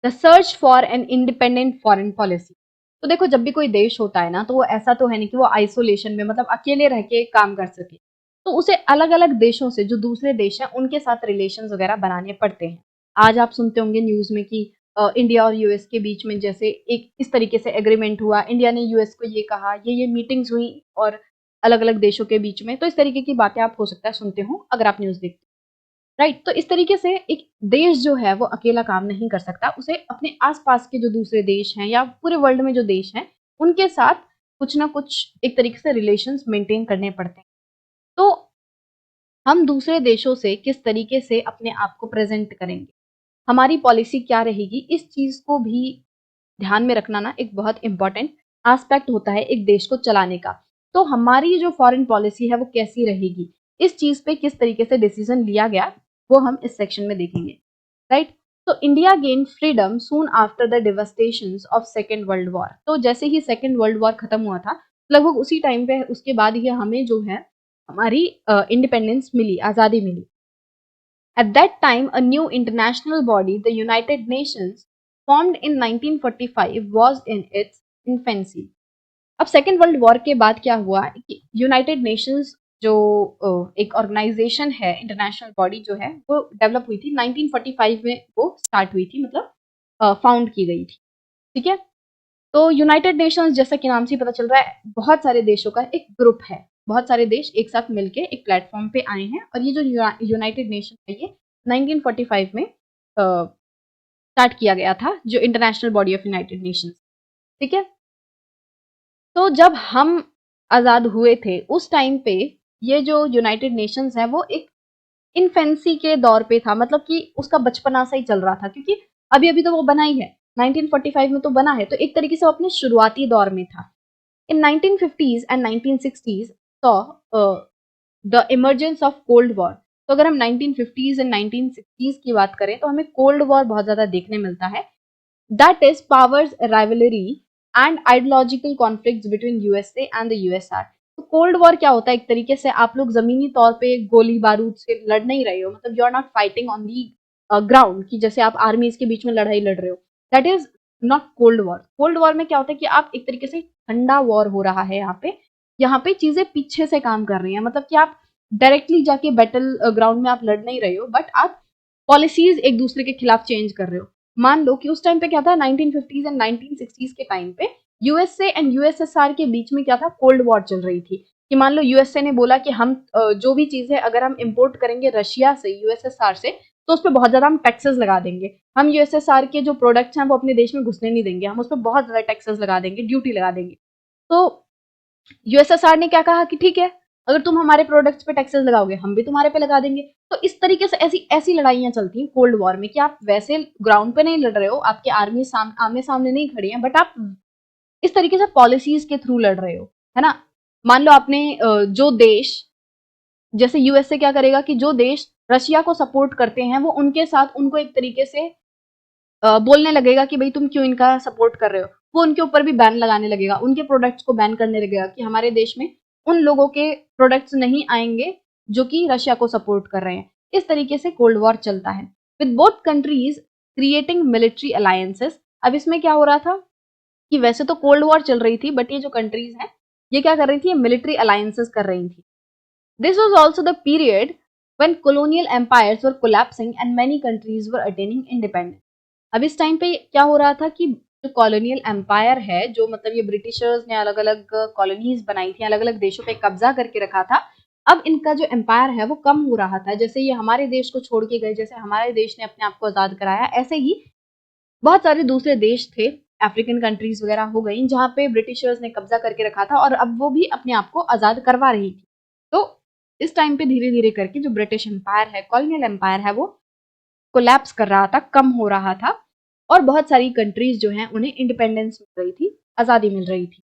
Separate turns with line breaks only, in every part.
The search for an independent foreign policy. तो देखो, जब भी कोई देश होता है ना, तो वो ऐसा तो है नहीं कि वो आइसोलेशन में मतलब अकेले रह के काम कर सके। तो उसे अलग अलग देशों से, जो दूसरे देश हैं उनके साथ रिलेशन वगैरह बनाने पड़ते हैं। आज आप सुनते होंगे न्यूज में कि इंडिया और यूएस के बीच में जैसे एक इस तरीके से एग्रीमेंट हुआ, इंडिया ने यूएस को ये कहा, ये मीटिंग्स हुई और अलग अलग देशों के बीच में। तो इस तरीके की बातें आप हो सकता है सुनते हो अगर आप न्यूज देखते हो, राइट। तो इस तरीके से एक देश जो है वो अकेला काम नहीं कर सकता, उसे अपने आसपास के जो दूसरे देश हैं या पूरे वर्ल्ड में जो देश हैं उनके साथ कुछ ना कुछ एक तरीके से रिलेशंस मेंटेन करने पड़ते हैं। तो हम दूसरे देशों से किस तरीके से अपने आप को प्रेजेंट करेंगे, हमारी पॉलिसी क्या रहेगी, इस चीज को भी ध्यान में रखना ना एक बहुत इंपॉर्टेंट एस्पेक्ट होता है एक देश को चलाने का। तो हमारी जो फॉरेन पॉलिसी है वो कैसी रहेगी, इस चीज पे किस तरीके से डिसीजन लिया गया, वो हम इस सेक्शन में देखेंगे, राइट। तो India gain freedom soon after the devastations of second world war. तो जैसे ही सेकेंड वर्ल्ड वॉर खत्म हुआ था, लगभग उसी टाइम पे उसके बाद ही हमें जो है हमारी इंडिपेंडेंस मिली, आजादी मिली। At that time, a new international body, the United Nations, formed in 1945, was in its infancy. अब सेकेंड वर्ल्ड वॉर के बाद क्या हुआ कि यूनाइटेड नेशंस जो एक ऑर्गेनाइजेशन है, इंटरनेशनल बॉडी जो है वो डेवलप हुई थी 1945 में, वो स्टार्ट हुई थी, मतलब फाउंड की गई थी। ठीक है। तो यूनाइटेड नेशंस जैसा कि नाम से ही पता चल रहा है, बहुत सारे देशों का एक ग्रुप है, बहुत सारे देश एक साथ मिलके एक प्लेटफॉर्म पे आए हैं। और ये जो यूनाइटेड नेशन है ये 1945 में स्टार्ट किया गया था, जो international body of United Nations. ठीक है। तो जब हम आजाद हुए थे उस टाइम पे ये जो यूनाइटेड नेशंस है वो एक इन्फेंसी के दौर पे था, मतलब कि उसका बचपना सा ही चल रहा था, क्योंकि अभी अभी तो वो बना ही है, 1945 में तो बना है, तो एक तरीके से वो अपने शुरुआती दौर में था। इन 1950s and 1960s saw the emergence of cold war. तो अगर हम 1950s एंड 1960s की बात करें तो हमें कोल्ड वॉर बहुत ज्यादा देखने मिलता है। That is powers rivalry and ideological conflicts between USA and the USR. तो कोल्ड वॉर क्या होता है, एक तरीके से आप लोग जमीनी तौर पे गोली बारूद से लड़ नहीं रहे हो, मतलब you are not fighting on the ground की जैसे आप आर्मीज के बीच में लड़ाई लड़ रहे हो। That is not cold war. Cold war में क्या होता है कि आप एक तरीके से ठंडा वॉर हो रहा है यहाँ पे चीजें पीछे से काम कर रही हैं, मतलब कि आप डायरेक्टली जाके बैटल ग्राउंड में आप लड़ नहीं रहे हो, बट आप पॉलिसीज एक दूसरे के खिलाफ चेंज कर रहे हो। मान लो कि उस टाइम पे क्या था, 1950s एंड 1960s के टाइम पे यूएसए एंड यूएसएसआर के बीच में क्या था, कोल्ड वॉर चल रही थी। कि मान लो यूएसए ने बोला कि हम जो भी चीजें अगर हम इंपोर्ट करेंगे रशिया से, यूएसएसआर से, तो उस पर बहुत ज्यादा हम टैक्सेस लगा देंगे। हम यूएसएसआर के जो प्रोडक्ट्स हैं वो अपने देश में घुसने नहीं देंगे, हम उस पर बहुत ज्यादा टैक्सेस लगा देंगे, ड्यूटी लगा देंगे। तो यूएसएसआर ने क्या कहा कि ठीक है, अगर तुम हमारे प्रोडक्ट्स पे टैक्सेस लगाओगे हम भी तुम्हारे पे लगा देंगे। तो इस तरीके से ऐसी ऐसी लड़ाइयां चलती हैं कोल्ड वॉर में कि आप वैसे ग्राउंड पे नहीं लड़ रहे हो, आपकी आर्मी आमने सामने नहीं खड़ी है, बट आप इस तरीके से पॉलिसीज के थ्रू लड़ रहे हो, है ना। मान लो आपने जो देश, जैसे यूएसए क्या करेगा कि जो देश रशिया को सपोर्ट करते हैं वो उनके साथ उनको एक तरीके से बोलने लगेगा कि भाई तुम क्यों इनका सपोर्ट कर रहे हो। वो उनके ऊपर भी बैन लगाने लगेगा, उनके प्रोडक्ट्स को बैन करने लगेगा कि हमारे देश में उन लोगों के प्रोडक्ट्स नहीं आएंगे जो कि रशिया को सपोर्ट कर रहे हैं। इस तरीके से कोल्ड वॉर चलता है with both countries creating military alliances. अब इसमें क्या हो रहा था कि वैसे तो कोल्ड वॉर चल रही थी, बट ये जो कंट्रीज हैं ये क्या कर रही थी, मिलिट्री अलायंसेस कर रही थी। This was also the period when colonial empires were collapsing and many countries were attaining independence. अब इस टाइम पे क्या हो रहा था कि जो कॉलोनियल एम्पायर है, जो मतलब ये ब्रिटिशर्स ने अलग अलग कॉलोनीज बनाई थी, अलग अलग देशों पे कब्जा करके रखा था, अब इनका जो एम्पायर है वो कम हो रहा था। जैसे ये हमारे देश को छोड़ के गए, जैसे हमारे देश ने अपने आप को आजाद कराया, ऐसे ही बहुत सारे दूसरे देश थे, अफ्रीकन कंट्रीज वगैरह हो गई जहाँ पे ब्रिटिशर्स ने कब्जा करके रखा था और अब वो भी अपने आप को आजाद करवा रही थी। तो इस टाइम पे धीरे धीरे करके जो ब्रिटिश एम्पायर है, कॉलोनियल एम्पायर है, वो कोलैप्स कर रहा था, कम हो रहा था, और बहुत सारी कंट्रीज जो हैं उन्हें इंडिपेंडेंस मिल रही थी, आजादी मिल रही थी।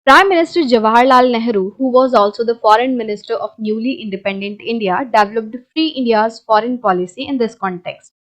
Prime Minister Jawaharlal Nehru, who was also the foreign minister of newly independent India, developed Free India's foreign policy in this context.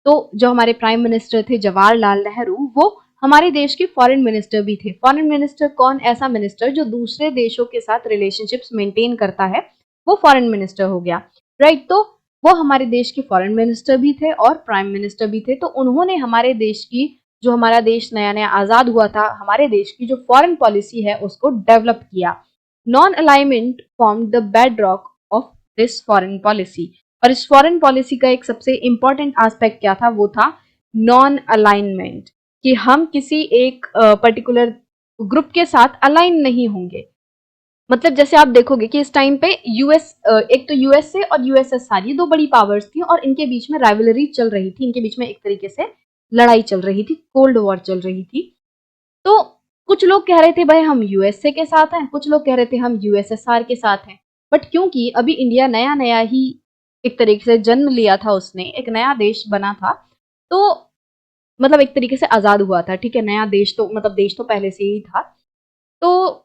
तो जो हमारे प्राइम मिनिस्टर थे जवाहरलाल नेहरू, वो हमारे देश के फॉरेन मिनिस्टर भी थे। फॉरेन मिनिस्टर कौन, ऐसा मिनिस्टर जो दूसरे देशों के साथ रिलेशनशिप्स मेंटेन करता है, वो फॉरेन मिनिस्टर हो गया, राइट। तो वो हमारे देश के फॉरेन मिनिस्टर भी थे और प्राइम मिनिस्टर भी थे। तो उन्होंने हमारे देश की, जो हमारा देश नया नया आजाद हुआ था, हमारे देश की जो फॉरेन पॉलिसी है उसको डेवलप किया। Non alignment form the bed rock of this foreign policy. और इस फॉरेन पॉलिसी का एक सबसे इंपॉर्टेंट एस्पेक्ट क्या था, वो था नॉन अलाइनमेंट, कि हम किसी एक पर्टिकुलर ग्रुप के साथ अलाइन नहीं होंगे। मतलब जैसे आप देखोगे कि इस टाइम पे एक तो यूएसए और यूएसएसआर, ये दो बड़ी पावर्स थी और इनके बीच में राइवलरी चल रही थी, इनके बीच में एक तरीके से लड़ाई चल रही थी, कोल्ड वॉर चल रही थी। तो कुछ लोग कह रहे थे भाई हम यूएसए के साथ हैं, कुछ लोग कह रहे थे हम यूएसएसआर के साथ हैं। बट क्योंकि अभी इंडिया नया नया ही एक तरीके से जन्म लिया था, उसने एक नया देश बना था, तो मतलब एक तरीके से आजाद हुआ था, ठीक है, नया देश तो मतलब देश तो पहले से ही था। तो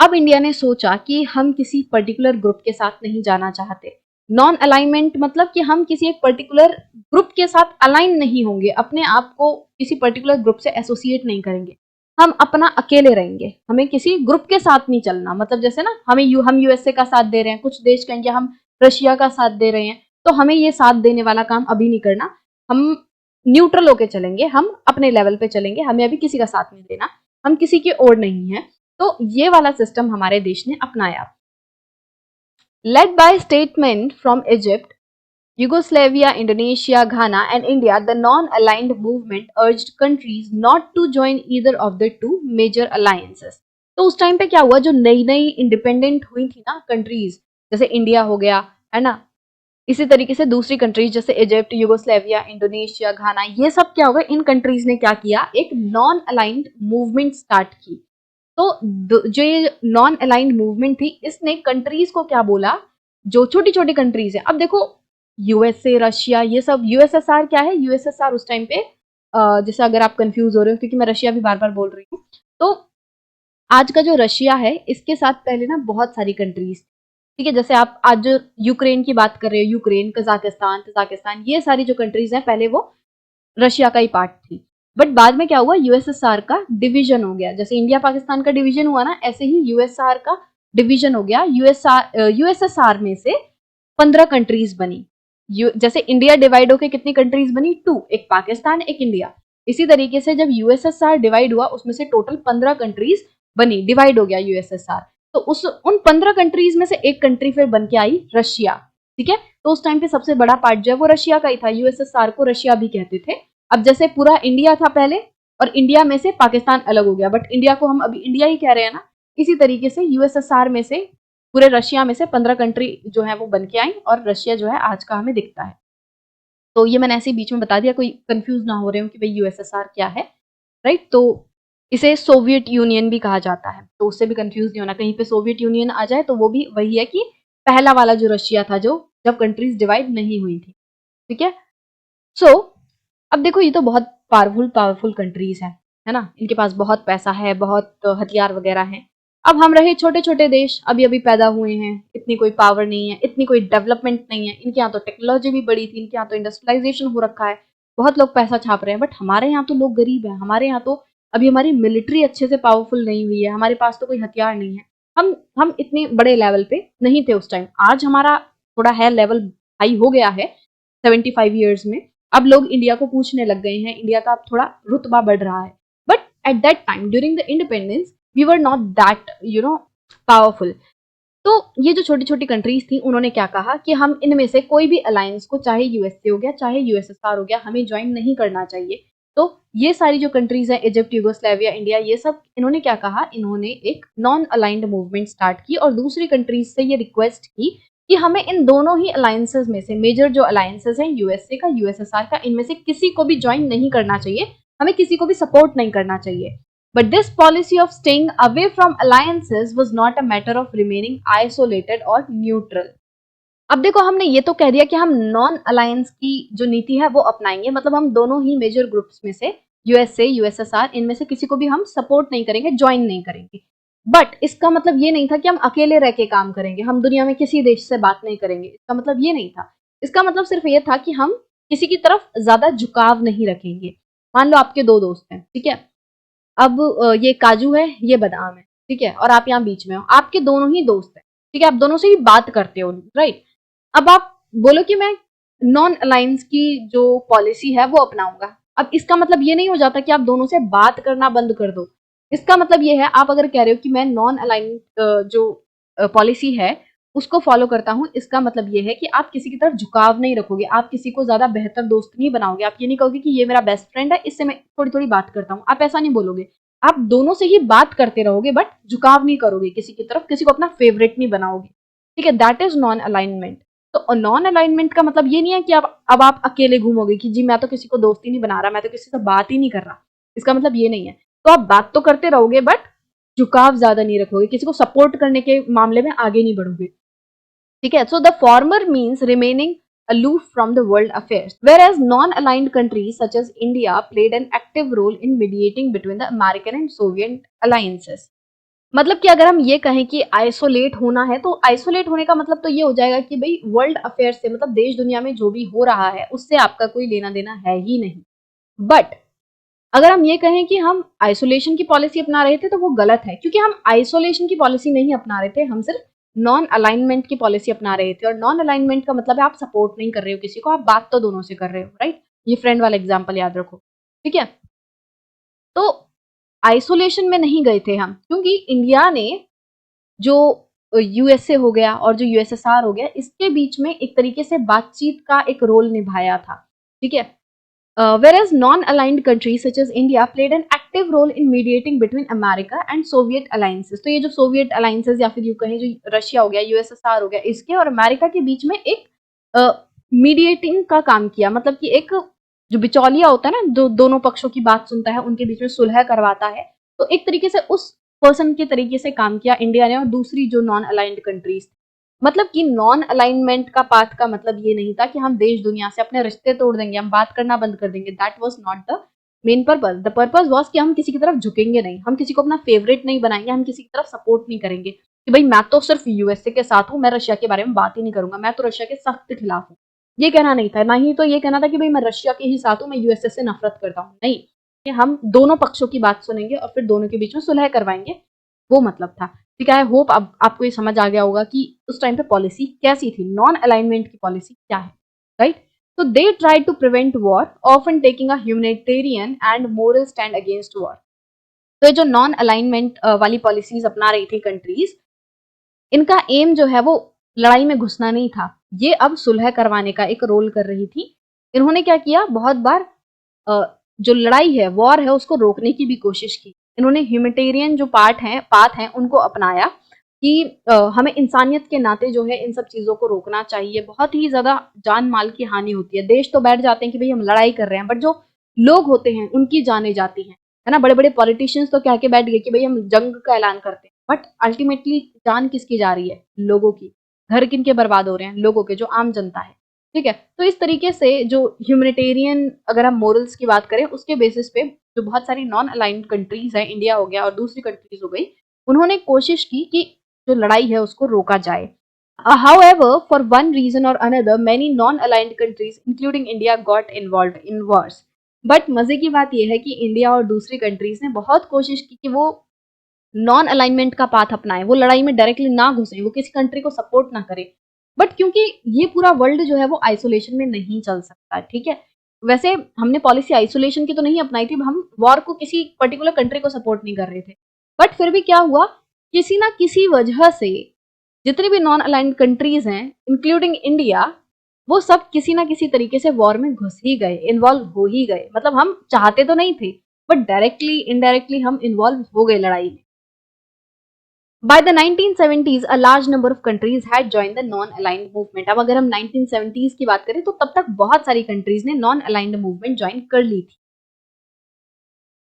अब इंडिया ने सोचा कि हम किसी पर्टिकुलर ग्रुप के साथ नहीं जाना चाहते। नॉन अलाइनमेंट मतलब कि हम किसी एक पर्टिकुलर ग्रुप के साथ अलाइन नहीं होंगे, अपने आप को किसी पर्टिकुलर ग्रुप से एसोसिएट नहीं करेंगे, हम अपना अकेले रहेंगे, हमें किसी ग्रुप के साथ नहीं चलना। मतलब जैसे ना हम यूएसए का साथ दे रहे हैं, कुछ देश कहेंगे हम रशिया का साथ दे रहे हैं, तो हमें ये साथ देने वाला काम अभी नहीं करना, हम न्यूट्रल होके चलेंगे, हम अपने लेवल पे चलेंगे, हमें अभी किसी का साथ नहीं देना, हम किसी की ओर नहीं है। तो ये वाला सिस्टम हमारे देश ने अपनाया। Led by statement from Egypt, Yugoslavia, Indonesia, Ghana, and India, the non-aligned movement urged countries not to join either of the two major alliances. तो उस टाइम पे क्या हुआ, जो नई नई इंडिपेंडेंट हुई थी ना कंट्रीज, जैसे इंडिया हो गया, है ना, इसी तरीके से दूसरी कंट्रीज जैसे इजिप्ट, यूगोस्लेविया, इंडोनेशिया, घाना, ये सब क्या होगा, इन कंट्रीज ने क्या किया, एक नॉन अलाइंड मूवमेंट स्टार्ट की। तो जो ये नॉन अलाइंड मूवमेंट थी, इसने कंट्रीज को क्या बोला, जो छोटी छोटी कंट्रीज है, अब देखो यूएसए, रशिया, ये सब, यूएसएसआर क्या है, यूएसएसआर उस टाइम पे जैसे अगर आप कंफ्यूज हो रहे हो क्योंकि मैं रशिया भी बार बार बोल रही हूँ, तो आज का जो रशिया है इसके साथ पहले ना बहुत सारी कंट्रीज, ठीक है, जैसे आप आज जो यूक्रेन की बात कर रहे हो, यूक्रेन, कजाकिस्तान, तजाकिस्तान, ये सारी जो कंट्रीज हैं पहले वो रशिया का ही पार्ट थी। बट बाद में क्या हुआ, यूएसएसआर का डिवीजन हो गया, जैसे इंडिया पाकिस्तान का डिवीजन हुआ ना, ऐसे ही यूएसआर का डिवीजन हो गया। यूएसएसआर में से 15 कंट्रीज बनी। जैसे इंडिया डिवाइड होकर कितनी कंट्रीज बनी, 2, एक पाकिस्तान, एक इंडिया। इसी तरीके से जब यूएसएसआर डिवाइड हुआ, उसमें से टोटल 15 कंट्रीज बनी, डिवाइड हो गया यूएसएसआर। तो उन 15 कंट्रीज में से एक कंट्री फिर बन के आई रशिया, ठीक है। तो उस टाइम पे सबसे बड़ा पार्ट जो है वो रशिया का ही था, यूएसएसआर को रशिया भी कहते थे। अब जैसे पूरा इंडिया था पहले, और इंडिया में से पाकिस्तान अलग हो गया, बट इंडिया को हम अभी इंडिया ही कह रहे हैं ना, इसी तरीके से यूएसएसआर में से, पूरे रशिया में से 15 कंट्री जो है वो बन के आई, और रशिया जो है आज का हमें दिखता है। तो ये मैंने ऐसे बीच में बता दिया, कोई कंफ्यूज ना हो रहे हो कि भाई यूएसएसआर क्या है, राइट। तो इसे सोवियत यूनियन भी कहा जाता है, तो उससे भी कंफ्यूज नहीं होना, कहीं पे सोवियत यूनियन आ जाए तो वो भी वही है कि पहला वाला जो रशिया था, जो जब कंट्रीज डिवाइड नहीं हुई थी, ठीक है। सो अब देखो, ये तो बहुत पावरफुल पावरफुल कंट्रीज हैं, है ना, इनके पास बहुत पैसा है, बहुत हथियार वगैरह हैं। अब हम रहे छोटे छोटे देश, अभी अभी पैदा हुए हैं, इतनी कोई पावर नहीं है, इतनी कोई डेवलपमेंट नहीं है, इनके यहाँ तो टेक्नोलॉजी भी बड़ी थी, इनके यहाँ तो इंडस्ट्रियलाइजेशन हो रखा है, बहुत लोग पैसा छाप रहे हैं, बट हमारे यहाँ तो लोग गरीब हैं, हमारे यहाँ तो अभी हमारी मिलिट्री अच्छे से पावरफुल नहीं हुई है, हमारे पास तो कोई हथियार नहीं है, हम इतने बड़े लेवल पे नहीं थे उस टाइम। आज हमारा थोड़ा है लेवल, हाई हो गया है 75 ईयर्स में। अब लोग इंडिया को पूछने लग गए हैं, इंडिया का अब थोड़ा रुतबा बढ़ रहा है, but at that time during the independence we were not that powerful. तो ये जो छोटी छोटी कंट्रीज थी, उन्होंने क्या कहा कि हम इनमें से कोई भी अलायंस को, चाहे यूएसए हो गया, चाहे यूएसएसआर हो गया, हमें ज्वाइन नहीं करना चाहिए। तो ये सारी जो कंट्रीज हैं, इजिप्ट, यूगोस्लाविया, इंडिया, ये सब, इन्होंने क्या कहा, इन्होंने एक नॉन अलाइंड मूवमेंट स्टार्ट की और दूसरी कंट्रीज से ये रिक्वेस्ट की कि हमें इन दोनों ही अलायंसेस में से, मेजर जो अलायंसेस हैं, यूएसए का, यूएसएसआर का, इनमें से किसी को भी ज्वाइन नहीं करना चाहिए, हमें किसी को भी सपोर्ट नहीं करना चाहिए। But this policy of staying away from alliances was not a matter of remaining isolated or neutral. अब देखो, हमने ये तो कह दिया कि हम नॉन अलायंस की जो नीति है वो अपनाएंगे, मतलब हम दोनों ही मेजर ग्रुप्स में से, यूएसए, यूएसएसआर, इनमें से किसी को भी हम सपोर्ट नहीं करेंगे, ज्वाइन नहीं करेंगे। बट इसका मतलब ये नहीं था कि हम अकेले रह के काम करेंगे, हम दुनिया में किसी देश से बात नहीं करेंगे, इसका मतलब ये नहीं था। इसका मतलब सिर्फ ये था कि हम किसी की तरफ ज्यादा झुकाव नहीं रखेंगे। मान लो आपके दो दोस्त हैं, ठीक है, अब ये काजू है, ये बादाम है, ठीक है, और आप यहाँ बीच में हो, आपके दोनों ही दोस्त हैं, ठीक है, आप दोनों से ही बात करते हो, राइट। अब आप बोलो कि मैं नॉन अलायंस की जो पॉलिसी है वो अपनाऊंगा। अब इसका मतलब ये नहीं हो जाता कि आप दोनों से बात करना बंद कर दो। इसका मतलब ये है, आप अगर कह रहे हो कि मैं नॉन अलाइन जो पॉलिसी है उसको फॉलो करता हूँ, इसका मतलब ये है कि आप किसी की तरफ झुकाव नहीं रखोगे, आप किसी को ज्यादा बेहतर दोस्त नहीं बनाओगे। आप ये नहीं कहोगे कि ये मेरा बेस्ट फ्रेंड है, इससे मैं थोड़ी थोड़ी बात करता हूँ, आप ऐसा नहीं बोलोगे। आप दोनों से ही बात करते रहोगे बट झुकाव नहीं करोगे किसी की तरफ, किसी को अपना फेवरेट नहीं बनाओगे। ठीक है, दैट इज नॉन अलाइनमेंट। तो नॉन अलाइनमेंट का मतलब ये नहीं है कि अब आप अकेले घूमोगे कि जी मैं तो किसी को दोस्ती नहीं बना रहा, मैं तो किसी से बात ही नहीं कर रहा। इसका मतलब ये नहीं है। तो आप बात तो करते रहोगे बट झुकाव ज्यादा नहीं रखोगे, किसी को सपोर्ट करने के मामले में आगे नहीं बढ़ोगे। ठीक है, so the former means remaining aloof from the world affairs, whereas non-aligned countries such as India played an active role in mediating between the American and Soviet alliances. मतलब कि अगर हम ये कहें कि आइसोलेट होना है, तो आइसोलेट होने का मतलब तो ये हो जाएगा कि भाई वर्ल्ड अफेयर से, मतलब देश दुनिया में जो भी हो रहा है उससे आपका कोई लेना देना है ही नहीं। बट अगर हम ये कहें कि हम आइसोलेशन की पॉलिसी अपना रहे थे तो वो गलत है, क्योंकि हम आइसोलेशन की पॉलिसी नहीं अपना रहे थे, हम सिर्फ नॉन अलाइनमेंट की पॉलिसी अपना रहे थे। और नॉन अलाइनमेंट का मतलब है आप सपोर्ट नहीं कर रहे हो किसी को, आप बात तो दोनों से कर रहे हो, राइट। ये फ्रेंड वाला एग्जाम्पल याद रखो। ठीक है, तो आइसोलेशन में नहीं गए थे हम, क्योंकि इंडिया ने जो यूएसए हो गया और जो यूएसएसआर हो गया, इसके बीच में एक तरीके से बातचीत का एक रोल निभाया था। ठीक है, whereas non-aligned countries such as India played an active role in mediating between America and Soviet alliances. तो ये जो सोवियत अलायंसेस या फिर यूं कहें जो रशिया हो गया, यूएसएसआर हो गया, इसके और अमेरिका के बीच में एक मीडिएटिंग का काम किया। मतलब कि एक जो बिचौलिया होता है ना, जो दोनों पक्षों की बात सुनता है, उनके बीच में सुलह करवाता है, तो एक तरीके से उस पर्सन के तरीके से काम किया इंडिया ने और दूसरी जो नॉन अलाइंड कंट्रीज। मतलब कि नॉन अलाइनमेंट का पाथ का मतलब ये नहीं था कि हम देश दुनिया से अपने रिश्ते तोड़ देंगे, हम बात करना बंद कर देंगे। That was not the main purpose. The purpose was कि हम किसी की तरफ झुकेंगे नहीं, हम किसी को अपना फेवरेट नहीं बनाएंगे, हम किसी की तरफ सपोर्ट नहीं करेंगे कि भाई मैं तो सिर्फ यूएसए के साथ हूँ, मैं रशिया के बारे में बात ही नहीं करूंगा, मैं तो रशिया के सख्त खिलाफ हूँ। ये कहना नहीं था, ना ही तो ये कहना था कि भाई मैं रशिया के ही साथ हूँ, मैं यूएसए से नफरत करता हूँ। नहीं, कि हम दोनों पक्षों की बात सुनेंगे और फिर दोनों के बीच में सुलह करवाएंगे, वो मतलब था। ठीक है, आई होप अब आपको ये समझ आ गया होगा कि उस टाइम पे पॉलिसी कैसी थी, नॉन अलाइनमेंट की पॉलिसी क्या है, राइट। तो they try to prevent war, often taking a humanitarian and moral stand against war. तो ये जो नॉन अलाइनमेंट वाली पॉलिसीज अपना रही थी कंट्रीज, इनका एम जो है वो लड़ाई में घुसना नहीं था, ये अब सुलह करवाने का एक रोल कर रही थी। इन्होंने क्या किया, बहुत बार जो लड़ाई है, वॉर है, उसको रोकने की भी कोशिश की। इन्होंने ह्यूमैनिटेरियन जो पाथ हैं उनको अपनाया कि हमें इंसानियत के नाते जो है इन सब चीजों को रोकना चाहिए। बहुत ही ज्यादा जान माल की हानि होती है, देश तो बैठ जाते हैं कि भाई हम लड़ाई कर रहे हैं, बट जो लोग होते हैं उनकी जाने जाती हैं, है ना। बड़े बड़े पॉलिटिशियंस तो कह के बैठ गए कि भाई हम जंग का ऐलान करते हैं, बट अल्टीमेटली जान किसकी जा रही है, लोगों की। घर किनके बर्बाद हो रहे हैं, लोगों के, जो आम जनता है। ठीक है, तो इस तरीके से जो ह्यूमैनिटेरियन, अगर हम मोरल्स की बात करें, उसके बेसिस पे जो बहुत सारी नॉन अलाइंड कंट्रीज हैं, इंडिया हो गया और दूसरी कंट्रीज हो गई, उन्होंने कोशिश की कि जो लड़ाई है उसको रोका जाए। However, for one reason or another, many non-aligned countries, including India, got involved in wars. But मजे की बात यह है कि इंडिया और दूसरी कंट्रीज ने बहुत कोशिश की कि वो नॉन अलाइनमेंट का पाथ अपनाएं, वो लड़ाई में डायरेक्टली ना घुसे, वो किसी कंट्री को सपोर्ट ना करे। बट क्योंकि ये पूरा वर्ल्ड जो है वो आइसोलेशन में नहीं चल सकता, ठीक है। वैसे हमने पॉलिसी आइसोलेशन की तो नहीं अपनाई थी, हम वॉर को किसी पर्टिकुलर कंट्री को सपोर्ट नहीं कर रहे थे। बट फिर भी क्या हुआ, किसी ना किसी वजह से जितनी भी नॉन अलाइंड कंट्रीज हैं, इंक्लूडिंग इंडिया, वो सब किसी ना किसी तरीके से वॉर में घुस ही गए, इन्वॉल्व हो ही गए। मतलब हम चाहते तो नहीं थे, बट डायरेक्टली इनडायरेक्टली हम इन्वॉल्व हो गए लड़ाई में। By the 1970s, a large number of countries had joined the non-aligned movement. अब अगर हम 1970s की बात करें तो तब तक बहुत सारी कंट्रीज ने नॉन अलाइंड मूवमेंट ज्वाइन कर ली थी।